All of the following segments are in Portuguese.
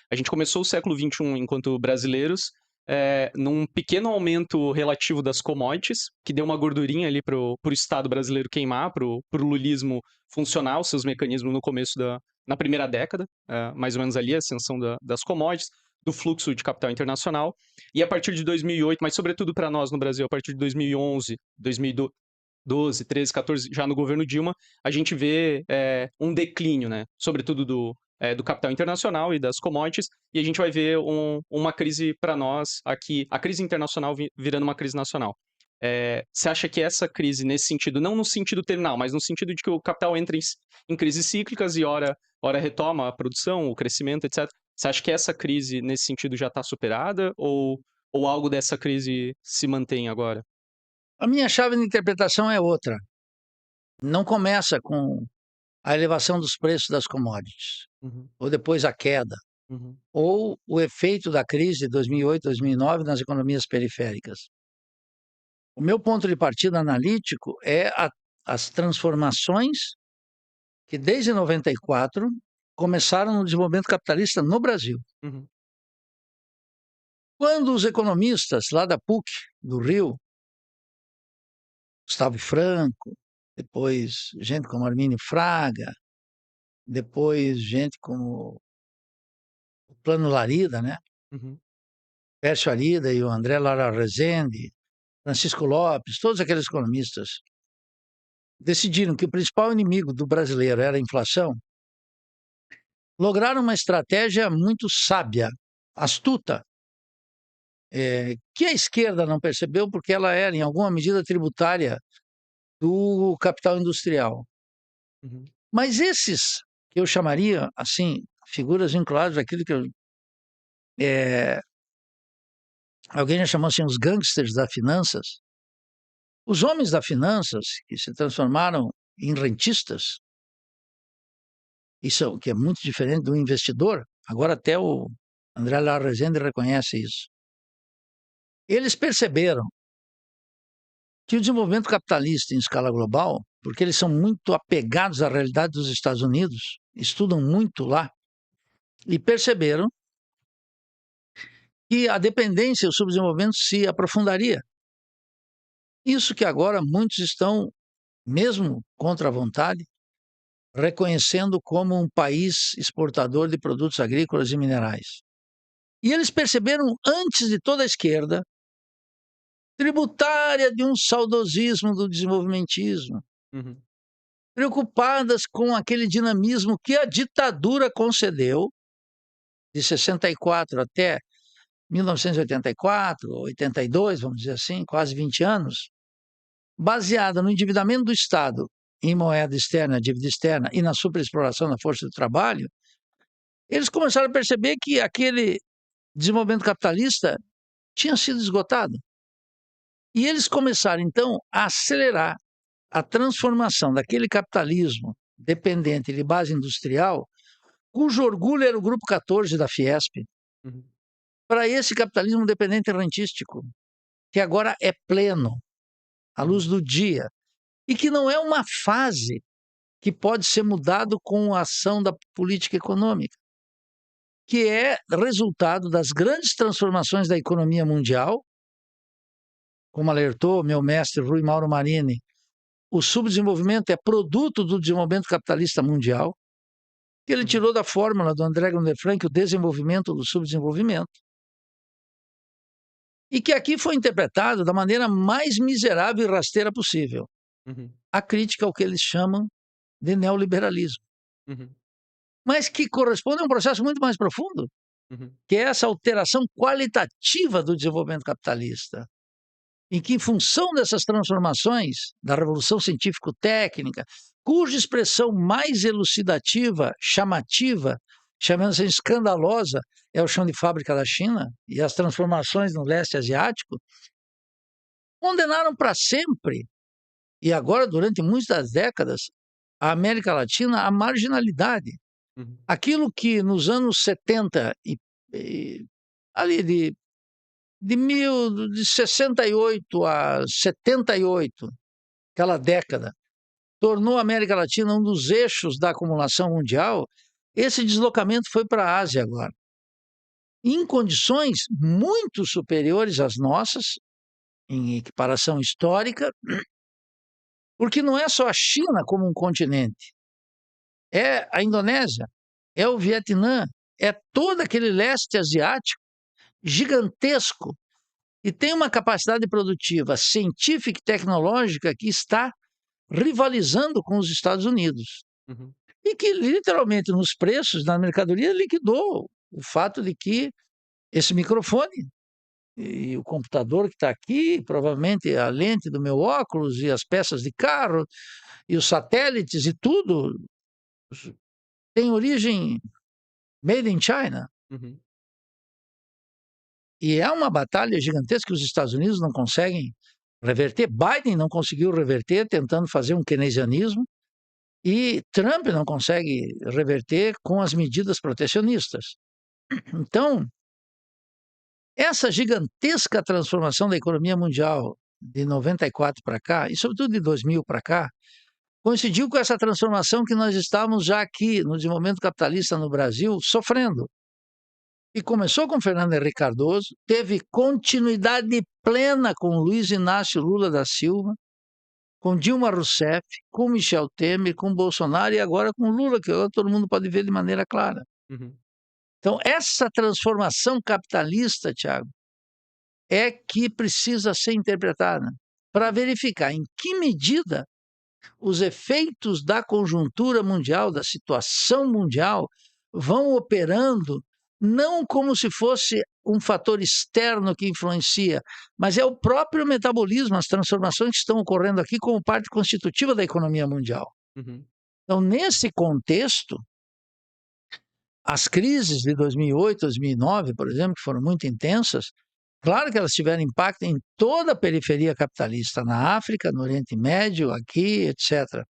A gente começou o século XXI enquanto brasileiros, num pequeno aumento relativo das commodities, que deu uma gordurinha ali pro Estado brasileiro queimar, pro lulismo funcionar os seus mecanismos no começo na primeira década, mais ou menos ali, a ascensão das commodities, do fluxo de capital internacional. E a partir de 2008, mas sobretudo para nós no Brasil, a partir de 2011, 2012, 13, 14, já no governo Dilma, a gente vê um declínio, né? Sobretudo do capital internacional e das commodities, e a gente vai ver uma crise para nós aqui, a crise internacional virando uma crise nacional. Você acha que essa crise, nesse sentido, não no sentido terminal, mas no sentido de que o capital entra em crises cíclicas e ora retoma a produção, o crescimento, etc. Você acha que essa crise, nesse sentido, já está superada ou algo dessa crise se mantém agora? A minha chave de interpretação é outra. Não começa com a elevação dos preços das commodities, Uhum, ou depois a queda, uhum, ou o efeito da crise de 2008, 2009 nas economias periféricas. O meu ponto de partida analítico é as transformações que desde 94 começaram no desenvolvimento capitalista no Brasil. uhum, Quando os economistas lá da PUC, do Rio, Gustavo Franco, depois gente como Armínio Fraga, depois gente como o Plano Larida, né? uhum, Pércio Arida e o André Lara Rezende, Francisco Lopes, todos aqueles economistas decidiram que o principal inimigo do brasileiro era a inflação, lograram uma estratégia muito sábia, astuta, que a esquerda não percebeu porque ela era, em alguma medida, tributária do capital industrial. uhum, Mas esses, que eu chamaria, assim, figuras vinculadas àquilo que alguém já chamou assim, os gangsters das finanças, os homens das finanças que se transformaram em rentistas, isso que é muito diferente do investidor, agora até o André Lara Rezende reconhece isso. Eles perceberam que o desenvolvimento capitalista em escala global, porque eles são muito apegados à realidade dos Estados Unidos, estudam muito lá, e perceberam que a dependência e o subdesenvolvimento se aprofundaria. Isso que agora muitos estão, mesmo contra a vontade, reconhecendo como um país exportador de produtos agrícolas e minerais. E eles perceberam, antes de toda a esquerda, tributária de um saudosismo do desenvolvimentismo, uhum, preocupadas com aquele dinamismo que a ditadura concedeu, de 64 até 1984, 82, vamos dizer assim, quase 20 anos, baseada no endividamento do Estado em moeda externa, dívida externa e na superexploração da força de trabalho, eles começaram a perceber que aquele desenvolvimento capitalista tinha sido esgotado. E eles começaram, então, a acelerar a transformação daquele capitalismo dependente de base industrial, cujo orgulho era o Grupo 14 da Fiesp, uhum, para esse capitalismo dependente rentístico, que agora é pleno, à luz uhum, do dia, e que não é uma fase que pode ser mudado com a ação da política econômica, que é resultado das grandes transformações da economia mundial, como alertou meu mestre Rui Mauro Marini, o subdesenvolvimento é produto do desenvolvimento capitalista mundial, que ele uhum. tirou da fórmula do André Gonder Frank o desenvolvimento do subdesenvolvimento, e que aqui foi interpretado da maneira mais miserável e rasteira possível. Uhum, A crítica ao que eles chamam de neoliberalismo, uhum, mas que corresponde a um processo muito mais profundo, uhum, que é essa alteração qualitativa do desenvolvimento capitalista, em que, em função dessas transformações da revolução científico-técnica, cuja expressão mais elucidativa, chamativa, chamando-se escandalosa, é o chão de fábrica da China e as transformações no leste asiático, condenaram para sempre, e agora durante muitas décadas, a América Latina à marginalidade. uhum, Aquilo que nos anos 70 e ali de 68 a 78, aquela década, tornou a América Latina um dos eixos da acumulação mundial, esse deslocamento foi para a Ásia agora. em condições muito superiores às nossas, em equiparação histórica, porque não é só a China como um continente, é a Indonésia, é o Vietnã, é todo aquele leste asiático gigantesco e tem uma capacidade produtiva científica e tecnológica que está rivalizando com os Estados Unidos. Uhum. E que literalmente nos preços da mercadoria liquidou o fato de que esse microfone e o computador que está aqui, provavelmente a lente do meu óculos e as peças de carro e os satélites e tudo tem origem made in China. Uhum. E é uma batalha gigantesca que os Estados Unidos não conseguem reverter. Biden não conseguiu reverter tentando fazer um keynesianismo e Trump não consegue reverter com as medidas protecionistas. Então, essa gigantesca transformação da economia mundial de 94 para cá, e sobretudo de 2000 para cá, coincidiu com essa transformação que nós estávamos já aqui, no desenvolvimento capitalista no Brasil, sofrendo. E começou com Fernando Henrique Cardoso, teve continuidade plena com Luiz Inácio Lula da Silva, com Dilma Rousseff, com Michel Temer, com Bolsonaro e agora com Lula, que agora todo mundo pode ver de maneira clara. Uhum. Então, essa transformação capitalista, Tiago, é que precisa ser interpretada para verificar em que medida os efeitos da conjuntura mundial, da situação mundial, vão operando não como se fosse um fator externo que influencia, mas é o próprio metabolismo, as transformações que estão ocorrendo aqui como parte constitutiva da economia mundial. Uhum. Então, nesse contexto, as crises de 2008, 2009, por exemplo, que foram muito intensas, claro que elas tiveram impacto em toda a periferia capitalista, na África, no Oriente Médio, aqui, etc.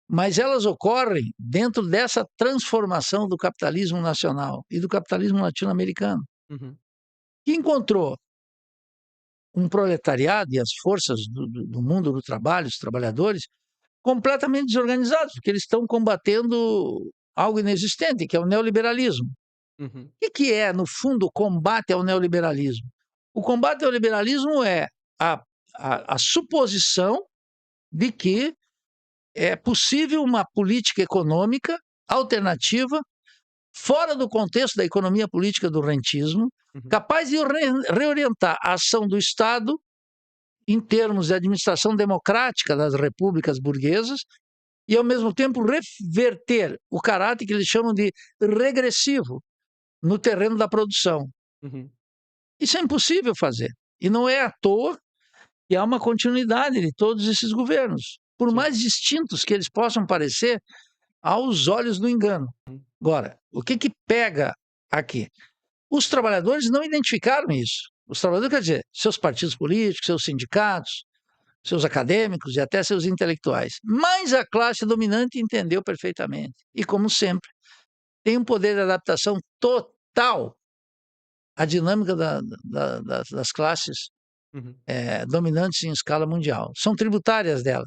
Mas elas ocorrem dentro dessa transformação do capitalismo nacional e do capitalismo latino-americano, Uhum. que encontrou um proletariado e as forças do mundo do trabalho, os trabalhadores, completamente desorganizados, porque eles estão combatendo algo inexistente, que é o neoliberalismo. Uhum. O que é, no fundo, o combate ao neoliberalismo? O combate ao liberalismo é a suposição de que é possível uma política econômica alternativa, fora do contexto da economia política do rentismo, Uhum. capaz de reorientar a ação do Estado em termos de administração democrática das repúblicas burguesas e, ao mesmo tempo, reverter o caráter que eles chamam de regressivo no terreno da produção. Uhum. Isso é impossível fazer. E não é à toa que há uma continuidade de todos esses governos, por Sim. mais distintos que eles possam parecer aos olhos do engano. Agora, o que pega aqui? Os trabalhadores não identificaram isso. Os trabalhadores, quer dizer, seus partidos políticos, seus sindicatos, seus acadêmicos e até seus intelectuais. Mas a classe dominante entendeu perfeitamente. E, como sempre, tem um poder de adaptação total à dinâmica das classes Uhum. dominantes em escala mundial. São tributárias dela.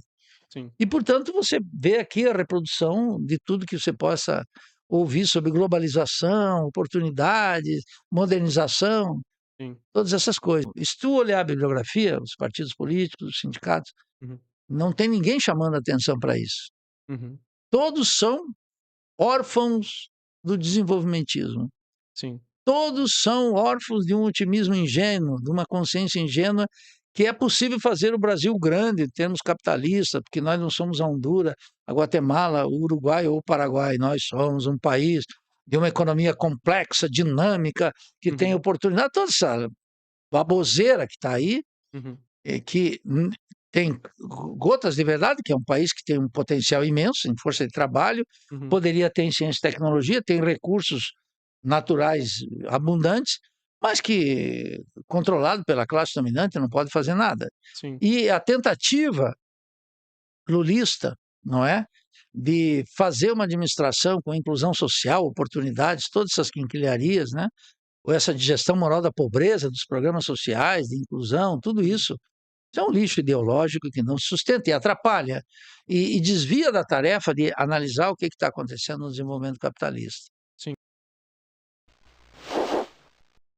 Sim. E, portanto, você vê aqui a reprodução de tudo que você possa ouvir sobre globalização, oportunidades, modernização, Sim. todas essas coisas. E se tu olhar a bibliografia, os partidos políticos, os sindicatos, Uhum. não tem ninguém chamando atenção para isso. Uhum. Todos são órfãos do desenvolvimentismo. Sim. Todos são órfãos de um otimismo ingênuo, de uma consciência ingênua que é possível fazer o Brasil grande em termos capitalistas, porque nós não somos a Honduras, a Guatemala, o Uruguai ou o Paraguai. Nós somos um país de uma economia complexa, dinâmica, que tem Uhum. oportunidade. Toda essa baboseira que está aí, Uhum. que tem gotas de verdade, que é um país que tem um potencial imenso em força de trabalho, Uhum. poderia ter em ciência e tecnologia, tem recursos naturais abundantes, mas que, controlado pela classe dominante, não pode fazer nada. Sim. E a tentativa lulista, não é? De fazer uma administração com inclusão social, oportunidades, todas essas quinquilharias, né? Ou essa digestão moral da pobreza, dos programas sociais, de inclusão, tudo isso é um lixo ideológico que não se sustenta e atrapalha e desvia da tarefa de analisar o que está acontecendo no desenvolvimento capitalista. Sim.